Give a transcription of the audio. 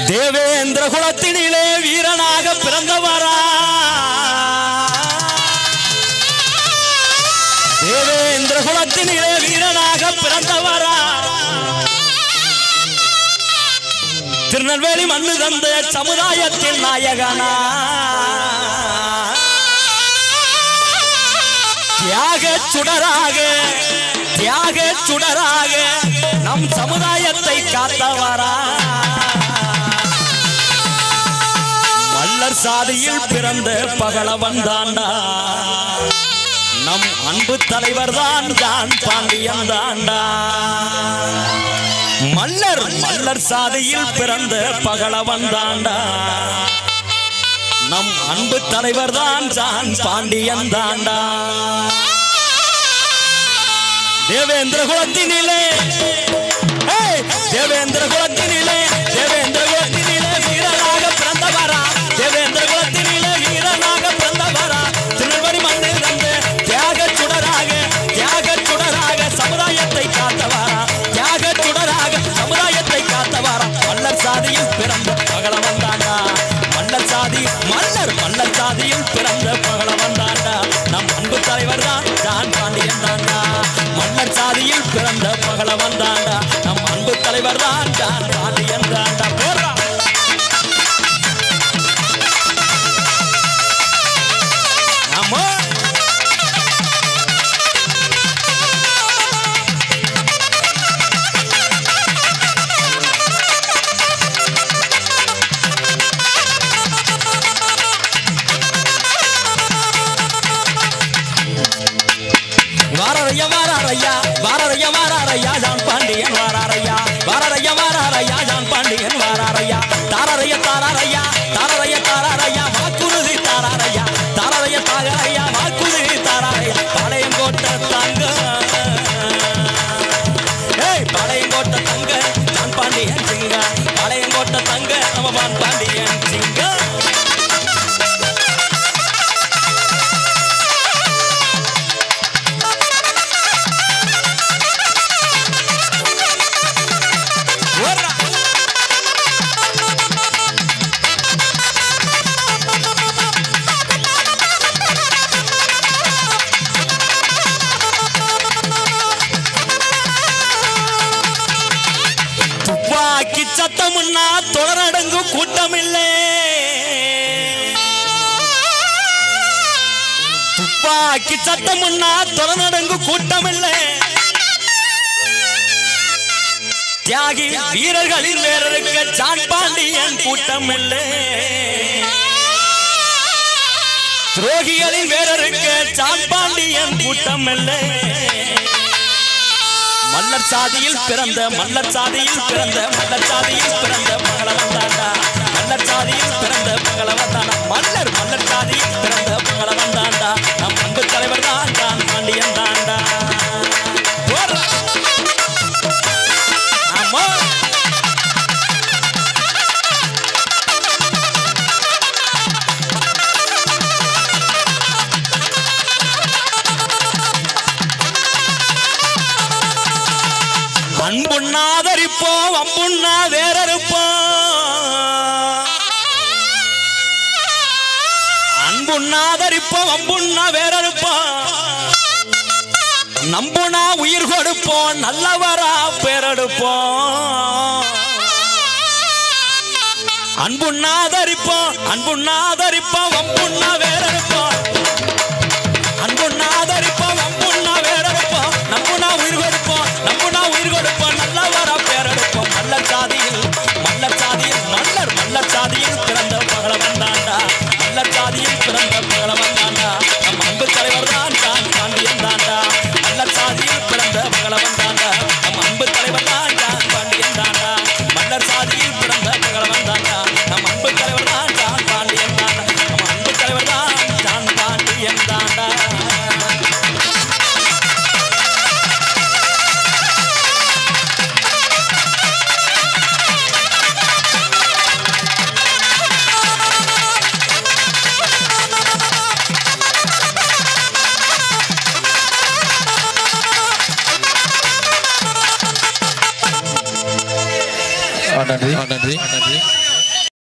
தேவேந்திர குலத்தினிலே வீரனாக பிறந்தவரா தேவேந்திர குலத்தினிலே வீரனாக பிறந்தவரா திருநெல்வேலி மண்ணு தந்த சமுதாயத்தின் நாயகனா தியாக சுடராக நம் சமுதாயத்தை காத்தவரா மல்லர் சாதியில் பிறந்த பகலவன் தாண்டா நம் அன்பு தலைவர் தான் ஜான் பாண்டியன் தாண்டா மல்லர் சாதியில் பிறந்த பகலவன் தாண்டா நம் அன்பு தலைவர் தான் ஜான் பாண்டியன் தாண்டா தேவேந்திர குலத்தினிலே தேவேந்திர குலத்தினிலே வீரனாக பிறந்தவரா தேவேந்திர குலத்தினிலே வீரனாக பிறந்தவரா திருநெல்வேலி மண்ணில் தந்த தியாக சுடராக சமுதாயத்தை காத்தவரா சமுதாயத்தை காத்தவரா மல்லர் சாதியில் பிறந்த பகலவன் தாண்டா மல்லர் சாதியில் பிறந்த பகலவன் தாண்டா நம் அன்பு தலைவர் தான் ஜான் பாண்டியன் தாண்டா மல்லர் சாதியில் பிறந்த பகலவன் தாண்டா நம் அன்பு தலைவர் தான் ஜான் பாண்டியன் தாண்டா போறா ஆமா வாரரையா ஜான் பாண்டியன் வாரரையா ஜான் பாண்டியன் வாரரையா தாரரையா வாக்குறுதி தாரரையா வாக்குறுதி தாரரையா பாளையங்கோட்ட தங்க பாளையங்கோட்ட தங்க ஜான் பாண்டியன் சிங்க பாளையங்கோட்ட தங்க நம்ம ஜான் பாண்டியன் சிங்க சத்தமுன்னா தொடரடங்கு கூட்டமில்லை துப்பாக்கி சத்தமுன்னா தொடரடங்கு கூட்டமில்லை தியாகி வீரர்களின் வேறருக்க ஜான் பாண்டியன் கூட்டமில்லை துரோகிகளின் வேறருக்க ஜான் பாண்டியன் கூட்டமில்லை மல்லர் சாதியில் பிறந்த பகலவன் தாண்டா மல்லர் சாதியில் பிறந்த பகலவன் தாண்டா மல்லர் சாதியில் பிறந்த பகலவன் தாண்டா நம் அன்பு தலைவர் தான் ஜான் பாண்டியன் தாண்டா ஆமா அன்புண்ணாதரிப்போம் அம்புண்ணா வேறறுப்போம் நம்புனா உயிர் கொடுப்போம் நல்லவரா பேரெடுப்போம் அன்புண்ணாதரிப்போம் அம்புண்ணா வேறறுப்போம் நம்புனா உயிர் கொடுப்போம் நல்லவரா பேரெடுப்போம் மல்லர் சாதியில் பிறந்த பகலவன் தாண்டா மல்லர் சாதியில் பிறந்த பகலவன் தாண்டா நம் அன்பு தலைவர் தான் ஜான் பாண்டியன் தாண்டா மல்லர் சாதியில் பிறந்த பகலவன் தாண்டா நம் அன்பு தலைவர் தான் ஜான் பாண்டியன் தாண்டா மல்லர் சாதியில் பிறந்த பகலவன் தாண்டா நம் அன்பு தலைவர் தான் ஜான் பாண்டியன் தாண்டா நம் அன்பு தலைவர் தான் ஜான் பாண்டியன் தாண்டா நன்றி நன்றி நன்றி